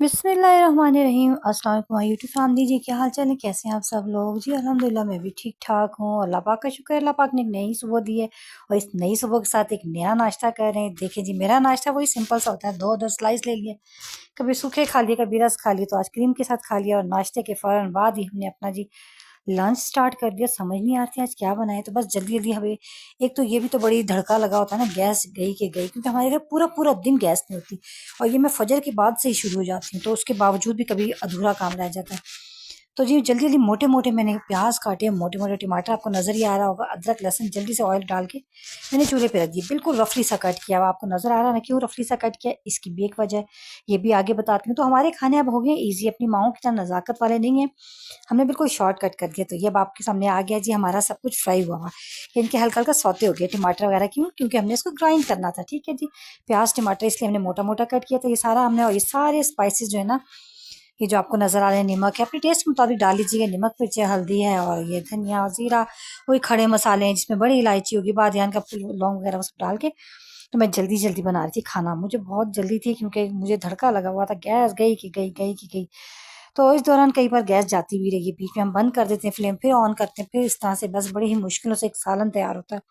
बिस्मिल्लाहिर्रहमानिर्रहीम। अस्सलाम वालेकुम माय यूट्यूब फैमिली जी, क्या हाल चाल है? कैसे हैं आप सब लोग? जी अल्हम्दुलिल्लाह मैं भी ठीक ठाक हूँ। अल्लाह पाक का शुक्र है, अल्लाह पाक ने एक नई सुबह दी है और इस नई सुबह के साथ एक नया नाश्ता कर रहे हैं। देखिए जी, मेरा नाश्ता वही सिंपल सा होता है, दो दो स्लाइस ले लिए, कभी सूखे खा लिए कभी रस खा लिए, तो आज क्रीम के साथ खा लिया और नाश्ते के फ़ौरन बाद ही हमने अपना जी लंच स्टार्ट कर दिया। समझ नहीं आती आज क्या बनाए, तो बस जल्दी जल्दी हमें एक तो ये भी तो बड़ी धड़का लगा होता है ना, गैस गई के गई, क्योंकि हमारे घर पूरा पूरा दिन गैस नहीं होती और ये मैं फजर के बाद से ही शुरू हो जाती हूँ, तो उसके बावजूद भी कभी अधूरा काम रह जाता है। तो जी जल्दी जल्दी मोटे मोटे मैंने प्याज काटे, मोटे मोटे टमाटर आपको नज़र ही आ रहा होगा, अदरक लहसुन जल्दी से ऑयल डाल के मैंने चूल्हे पे रख दिया, बिल्कुल रफली सा कट किया। अब आपको नज़र आ रहा है ना क्यों रफली सा कट किया, इसकी भी एक वजह है, ये भी आगे बताती हूँ। तो हमारे खाने अब हो गए ईजी, अपनी माओ की तरह नज़ाकत वाले नहीं है, हमने बिल्कुल शॉर्टकट कर दिया। तो ये अब आपके सामने आ गया जी हमारा सब कुछ फ्राई हुआ हुआ, इनके हल्का हल्का सौते हो गए टमाटर वगैरह, क्यों? क्योंकि हमने इसको ग्राइंड करना था। ठीक है जी, प्याज टमाटर इसलिए हमने मोटा मोटा कट किया। तो ये सारा हमने, और ये सारे स्पाइसेस जो है ना, ये जो आपको नज़र आ रहे हैं, नमक है अपने टेस्ट के मुताबिक डाल लीजिएगा, नमक मिर्च हल्दी है और ये धनिया और ज़ीरा, वही खड़े मसाले हैं जिसमें बड़ी इलायची होगी, बादियान का फूल, लौंग वगैरह वो सब डाल के। तो मैं जल्दी जल्दी बना रही थी खाना, मुझे बहुत जल्दी थी क्योंकि मुझे धड़का लगा हुआ था, गैस गई कि गई, गई कि गई। तो इस दौरान कई बार गैस जाती भी रही है, बीच में हम बंद कर देते हैं फ्लेम, फिर ऑन करते हैं, फिर इस तरह से बस बड़ी ही मुश्किलों से एक सालन तैयार होता है।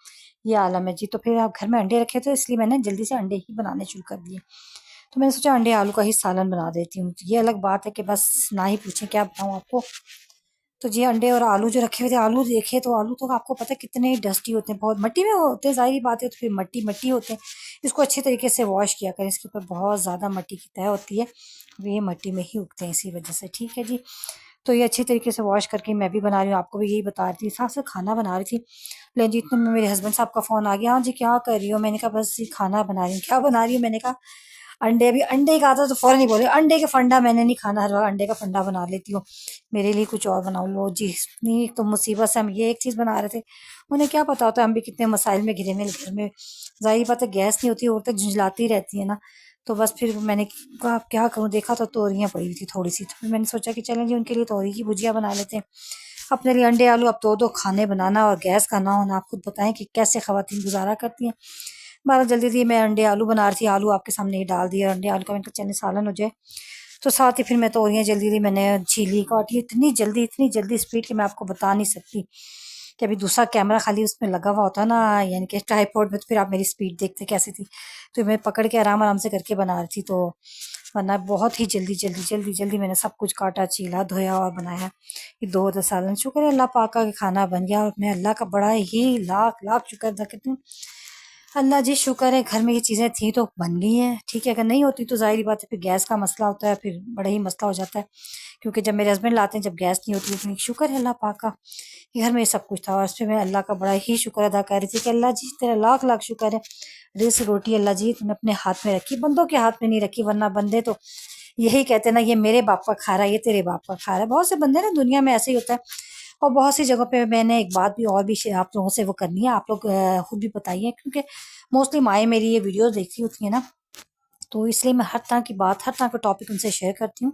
ये आलम है जी। तो फिर आप घर में अंडे रखे थे, इसलिए मैंने जल्दी से अंडे ही बनाने शुरू कर दिए। तो मैंने सोचा अंडे आलू का ही सालन बना देती हूँ। ये अलग बात है कि बस ना ही पूछें क्या बताऊँ आपको। तो जी अंडे और आलू जो रखे हुए थे, आलू देखे तो आलू तो आपको पता है कितने डस्टी होते हैं, बहुत मट्टी में होते हैं, ज़ाहिर बात है, तो फिर मट्टी मट्टी होते हैं। इसको अच्छे तरीके से वॉश किया करें, इसके ऊपर बहुत ज़्यादा मट्टी की तह होती है, ये मट्टी में ही उगते हैं इसी वजह से। ठीक है जी, तो ये अच्छी तरीके से वॉश करके मैं भी बना रही हूँ, आपको भी यही बता रही थी, साथ साथ खाना बना रही थी। लेकिन जितने में मेरे हस्बैंड साहब का फ़ोन आ गया, हाँ जी क्या कर रही हो? मैंने कहा बस ये खाना बना रही हूँ। क्या बना रही हूँ? मैंने कहा अंडे। अभी अंडे का आता तो फ़ौरन ही बोले अंडे का फंडा मैंने नहीं खाना, हर बार अंडे का फंडा बना लेती हूँ, मेरे लिए कुछ और बनाओ। लो जी, इतनी तो मुसीबत से हम ये एक चीज़ बना रहे थे, उन्हें क्या पता होता है हम भी कितने मसाइल में घिरे हुए घर में। ज़ाहिर बात है गैस नहीं होती, औरतें झुंझलाती रहती है ना। तो बस फिर मैंने कहा अब क्या करूँ, देखा तो तोरियाँ पड़ी हुई थी थोड़ी सी, तो फिर मैंने सोचा कि चलें जी उनके लिए तोरी की भुजिया बना लेते हैं, अपने लिए अंडे आलू। अब दो दो खाने बनाना और गैस का ना होना, आप खुद बताएं कि कैसे खवातीन गुजारा करती हैं। बारह जल्दी थी, मैं अंडे आलू बना रही थी, आलू आपके सामने ही डाल दिया, अंडे आलू का मैंने कहा चने सालन हो जाए। तो साथ ही फिर मैं तोरियाँ जल्दी जल्दी मैंने छीली काटी, इतनी जल्दी स्पीड कि मैं आपको बता नहीं सकती। कि अभी दूसरा कैमरा खाली उसमें लगा हुआ होता ना, यानी कि ट्राइपॉड में, तो फिर आप मेरी स्पीड देखते कैसी थी। तो मैं पकड़ के आराम आराम से करके बना रही थी, तो वरना बहुत ही जल्दी जल्दी जल्दी जल्दी मैंने सब कुछ काटा, छीला, धोया और बनाया। ये दो दो सालन, शुक्र है अल्लाह पाक का कि खाना बन गया, और मैं अल्लाह का बड़ा ही लाख लाख शुक्र अदा करती हूँ। अल्लाह जी शुक्र है घर में ये चीज़ें थी तो बन गई हैं। ठीक है, अगर नहीं होती तो ज़ाहिर बात है फिर गैस का मसला होता है, फिर बड़ा ही मसला हो जाता है। क्योंकि जब मेरे हस्बैंड लाते हैं, जब गैस नहीं होती, तो शुक्र है अल्लाह पाक का कि घर में ये सब कुछ था, और उस पे मैं अल्लाह का बड़ा ही शुक्र अदा कर रही थी कि अल्लाह जी तेरा लाख लाख शुक्र है, रिज़्क रोटी अल्लाह जी तूने अपने हाथ में रखी, बंदों के हाथ में नहीं रखी। वरना बंदे तो यही कहते हैं ना, ये मेरे बाप का खा रहा है, ये तेरे बाप का खा रहा है। बहुत से बंदे ना दुनिया में ऐसे ही होता है। और बहुत सी जगह पे मैंने एक बात भी और भी आप लोगों से वो करनी है, आप लोग खुद भी बताइए, क्योंकि मोस्टली माएँ मेरी ये वीडियोस देखती होती हैं ना, तो इसलिए मैं हर तरह की बात, हर तरह का टॉपिक उनसे शेयर करती हूँ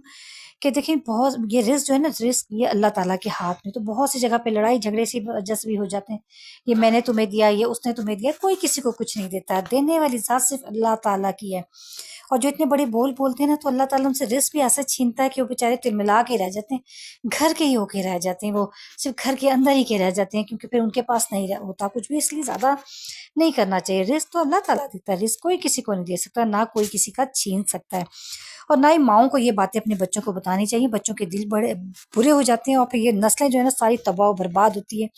कि देखिए बहुत ये रिस्क जो है ना, रिस्क ये अल्लाह ताला के हाथ में। तो बहुत सी जगह पे लड़ाई झगड़े सी वजह से भी हो जाते हैं, ये मैंने तुम्हें दिया, ये उसने तुम्हें दिया, कोई किसी को कुछ नहीं देता है, देने वाली ज़ात सिर्फ अल्लाह ताला की है। और जो इतने बड़े बोल बोलते हैं ना, तो अल्लाह ताला उनसे रिस्क भी ऐसा छीनता है कि वो बेचारे तिलमिला के रह जाते हैं, घर के ही होके रह जाते हैं, वो सिर्फ घर के अंदर ही के रह जाते हैं, क्योंकि फिर उनके पास नहीं होता कुछ भी। इसलिए ज़्यादा नहीं करना चाहिए, रिस्क तो अल्लाह ताला देता है, रिस्क कोई किसी को नहीं दे सकता, ना कोई किसी का छीन सकता है। और ना ही माओं को ये बातें अपने बच्चों को बतानी चाहिए, बच्चों के दिल बड़े बुरे हो जाते हैं और फिर ये नस्लें जो है ना सारी तबाह बर्बाद होती है।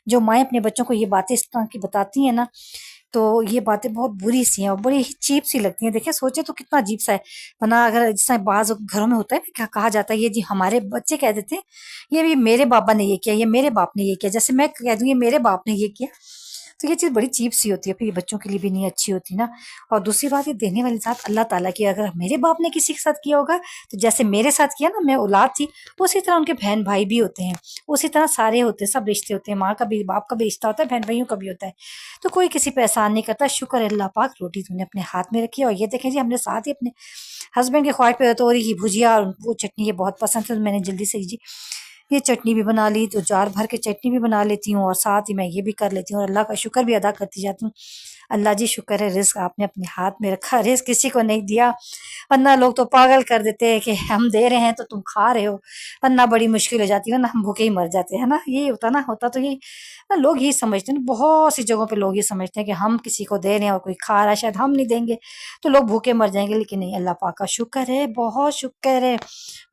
जो माएँ अपने बच्चों को ये बातें इस तरह की बताती हैं ना, तो ये बातें बहुत बुरी सी हैं और बड़ी ही चीप सी लगती हैं। देखिए सोचे तो कितना अजीब सा है, वरना अगर जैसा बाज़ घरों में होता है ना, क्या कहा जाता है, ये जी हमारे बच्चे कह देते हैं, ये भी मेरे बाबा ने ये किया, ये मेरे बाप ने ये किया, जैसे मैं कह दूँ ये मेरे बाप ने ये किया। तो ये चीज़ बड़ी चीप सी होती है, फिर ये बच्चों के लिए भी नहीं अच्छी होती ना। और दूसरी बात, ये देने वाली ज़ात अल्लाह ताला की, अगर मेरे बाप ने किसी के साथ किया होगा, तो जैसे मेरे साथ किया ना, मैं औलाद थी, उसी तरह उनके बहन भाई भी होते हैं, उसी तरह सारे होते हैं, सब रिश्ते होते हैं, माँ का भी बाप का भी रिश्ता होता है, बहन भाइयों का भी होता है। तो कोई किसी पे एहसान नहीं करता। शुक्र है अल्लाह पाक, रोटी तूने अपने हाथ में रखी है। और ये देखें जी, हमने साथ ही अपने हस्बैंड के ख्वाहिश पे तोरी की भुजिया और वो चटनी, ये बहुत पसंद है, तो मैंने जल्दी से जी ये चटनी भी बना ली, तो जार भर के चटनी भी बना लेती हूँ और साथ ही मैं ये भी कर लेती हूँ और अल्लाह का शुक्र भी अदा करती जाती हूँ। अल्लाह जी शुक्र है रिस्क आपने अपने हाथ में रखा, रिस्क किसी को नहीं दिया, वरना लोग तो पागल कर देते हैं कि हम दे रहे हैं तो तुम खा रहे हो, वरना बड़ी मुश्किल हो जाती है ना, हम भूखे ही मर जाते हैं ना, यही होता ना, होता तो यही ना, लोग यही समझते हैं, बहुत सी जगहों पे लोग ये समझते हैं कि हम किसी को दे रहे हैं और कोई खा रहा है, शायद हम नहीं देंगे तो लोग भूखे मर जाएंगे, लेकिन नहीं, अल्लाह पाक का शुक्र है, बहुत शुक्र है।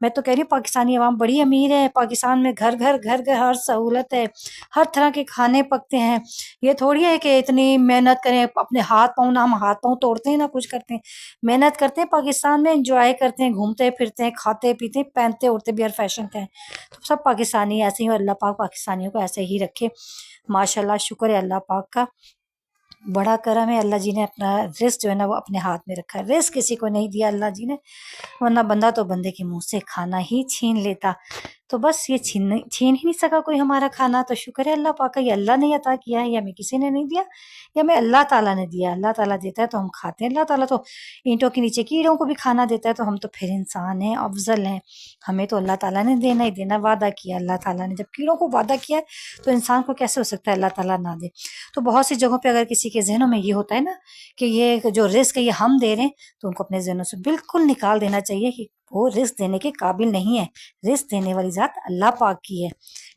मैं तो कह रही हूँ पाकिस्तानी अवाम बड़ी अमीर है, पाकिस्तान में घर घर घर घर हर सहूलत है, हर तरह के खाने पकते हैं। ये थोड़ी है कि इतनी मेहनत करें अपने हाथ पाँव, ना हम हाथ पाँव तोड़ते हैं ना कुछ करते हैं, मेहनत करते हैं पाकिस्तान में, इंजॉय करते हैं, घूमते फिरते हैं, खाते पीते हैं, पहनते ओढ़ते भी हर फैशन का है। तो सब पाकिस्तानी ऐसे ही, और अल्लाह पाक पाकिस्तानियों को ऐसे ही रखे। माशाल्लाह शुक्र है अल्लाह पाक का, बड़ा करम है, अल्लाह जी ने अपना रिस्क जो है ना वो अपने हाथ में रखा है, रिस्क किसी को नहीं दिया अल्लाह जी ने, वरना बंदा तो बंदे के मुंह से खाना ही छीन लेता। तो बस ये छीन छीन ही नहीं सका कोई हमारा खाना, तो शुक्र है अल्लाह पाक का, ये अल्लाह ने अता किया है, ये हमें किसी ने नहीं दिया, ये हमें अल्लाह ताला ने दिया। अल्लाह ताला देता है तो हम खाते हैं, अल्लाह ताला तो ईंटों के नीचे कीड़ों को भी खाना देता है, तो हम तो फिर इंसान हैं, अफजल हैं, हमें तो अल्लाह ताला ने देना ही देना, वादा किया अल्लाह ताला ने, जब कीड़ों को वादा किया है तो इंसान को कैसे हो सकता है अल्लाह ताला ना दे। तो बहुत सी जगहों पे अगर किसी के जहनों में ये होता है ना कि ये जो रिस्क है ये हम दे रहे हैं, तो उनको अपने जहनों से बिल्कुल निकाल देना चाहिए कि वो रिस्क देने के काबिल नहीं है, रिस्क देने वाली ज़ात अल्लाह पाक की है।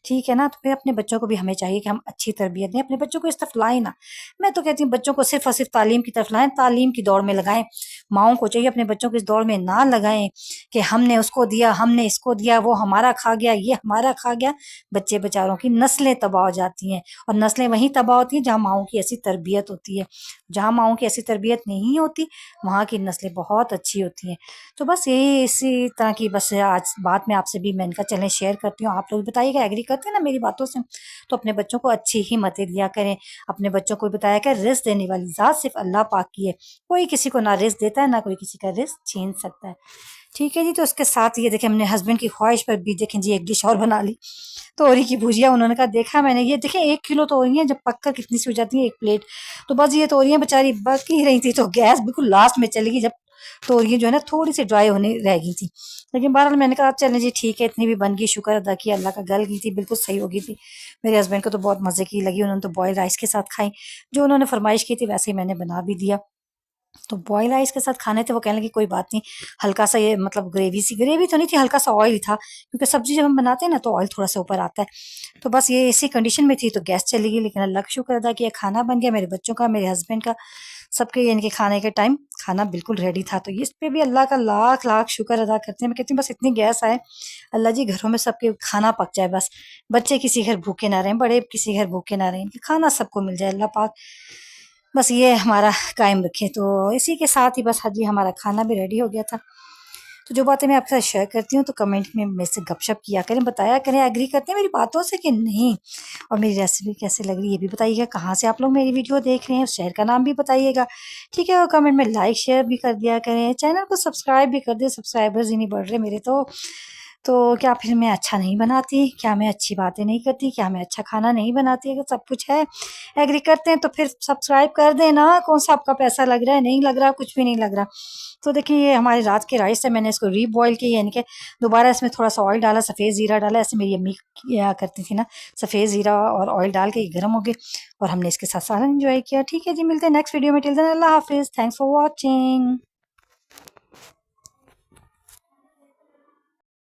ठीक है ना, तो फिर अपने बच्चों को भी हमें चाहिए कि हम अच्छी तरबियत दें, अपने बच्चों को इस तरफ लाएं ना। मैं तो कहती हूँ बच्चों को सिर्फ और सिर्फ तालीम की तरफ लाएं, तालीम की दौड़ में लगाएं। माओं को चाहिए अपने बच्चों को इस दौड़ में ना लगाएं कि हमने उसको दिया, हमने इसको दिया, वो हमारा खा गया, ये हमारा खा गया। बच्चे बेचारों की नस्लें तबाह हो जाती हैं, और नस्लें वहीं तबाह होती हैं जहाँ माओं की ऐसी तरबियत होती है। जहाँ माओं की ऐसी तरबियत नहीं होती, वहाँ की नस्लें बहुत अच्छी होती हैं। तो बस यही इसी तरह की बस आज बात मैं आपसे भी मैंने कहा चलें शेयर करती हूँ, आप लोग बताइएगा, एग्री करते हैं ना मेरी बातों से, तो अपने बच्चों को अच्छी ही मतें दिया करें। अपने बच्चों को बताया कि रिस्क देने वाली ज़ात सिर्फ अल्लाह पाक की है, कोई किसी को ना रिस्क देता है, ना कोई किसी का रिस्क छीन सकता है। ठीक है जी, तो उसके साथ ये देखें हमने हस्बैंड की ख्वाहिश पर भी देखें जी एक डिश और बना ली, तोरी की भुजिया। उन्होंने कहा देखा मैंने, ये देखें 1 किलो तोरियां जब पककर कितनी सी हो जाती है एक प्लेट, तो बस ये तोरियां बेचारी बक ही रही थी, तो गैस बिल्कुल लास्ट में चली गई जब तोरियां जो है ना थोड़ी सी ड्राई होने रह गई थी। लेकिन बहरहाल मैंने कहा चलें जी ठीक है, इतनी भी बन गई, शुक्र अदा किया अल्लाह का, गल गई थी, बिल्कुल सही हो गई थी। मेरे हस्बैंड को तो बहुत मज़े की लगी, उन्होंने तो बॉयल राइस के साथ खाई, जो उन्होंने फरमाइश की थी वैसे ही मैंने बना भी दिया। तो बॉयल राइस के साथ खाने थे, वो कहने लगी कोई बात नहीं, हल्का सा ये मतलब ग्रेवी सी, ग्रेवी तो नहीं थी, हल्का सा ऑयल था, क्योंकि सब्जी जब हम बनाते हैं ना तो ऑयल थोड़ा सा ऊपर आता है। तो बस ये इसी कंडीशन में थी तो गैस चली गई, लेकिन अल्लाह का शुक्र अदा किया, खाना बन गया, मेरे बच्चों का, मेरे हस्बैंड का, सबके यानी कि खाने के टाइम खाना बिल्कुल रेडी था। तो इस पे भी अल्लाह का लाख लाख शुक्र अदा करते हैं। मैं कहती हूँ बस इतनी गैस आए, अल्लाह जी घरों में सबके खाना पक जाए, बस बच्चे किसी घर भूखे ना रहें, बड़े किसी घर भूखे ना रहें, खाना सबको मिल जाए, अल्लाह पाक बस ये हमारा कायम रखे। तो इसी के साथ ही बस हाँ जी हमारा खाना भी रेडी हो गया था। तो जो बातें मैं आपके साथ शेयर करती हूँ तो कमेंट में मेरे से गपशप किया करें, बताया करें, एग्री करते हैं मेरी बातों से कि नहीं, और मेरी रेसिपी कैसे लग रही है ये भी बताइएगा, कहाँ से आप लोग मेरी वीडियो देख रहे हैं, उस शहर का नाम भी बताइएगा। ठीक है, और कमेंट में लाइक शेयर भी कर दिया करें, चैनल को सब्सक्राइब भी कर दे, सब्सक्राइबर्स ही नहीं बढ़ रहे मेरे तो क्या फिर मैं अच्छा नहीं बनाती, क्या मैं अच्छी बातें नहीं करती, क्या मैं अच्छा खाना नहीं बनाती? अगर सब कुछ है, एग्री करते हैं तो फिर सब्सक्राइब कर देना, कौन सा आपका पैसा लग रहा है, नहीं लग रहा, कुछ भी नहीं लग रहा। तो देखिए ये हमारे रात के राइस है, मैंने इसको रीबॉयल किया, यानी कि दोबारा इसमें थोड़ा सा ऑयल डाला, सफ़ेद ज़ीरा डाला, ऐसे मेरी अम्मी किया करती थी ना, सफ़ेद ज़ीरा और ऑयल डाल के ये गर्म हो गए, और हमने इसके साथ सालन एंजॉय किया। ठीक है जी, मिलते हैं नेक्स्ट वीडियो में, टिल देन अल्लाह हाफिज़, थैंक्स फॉर वॉचिंग।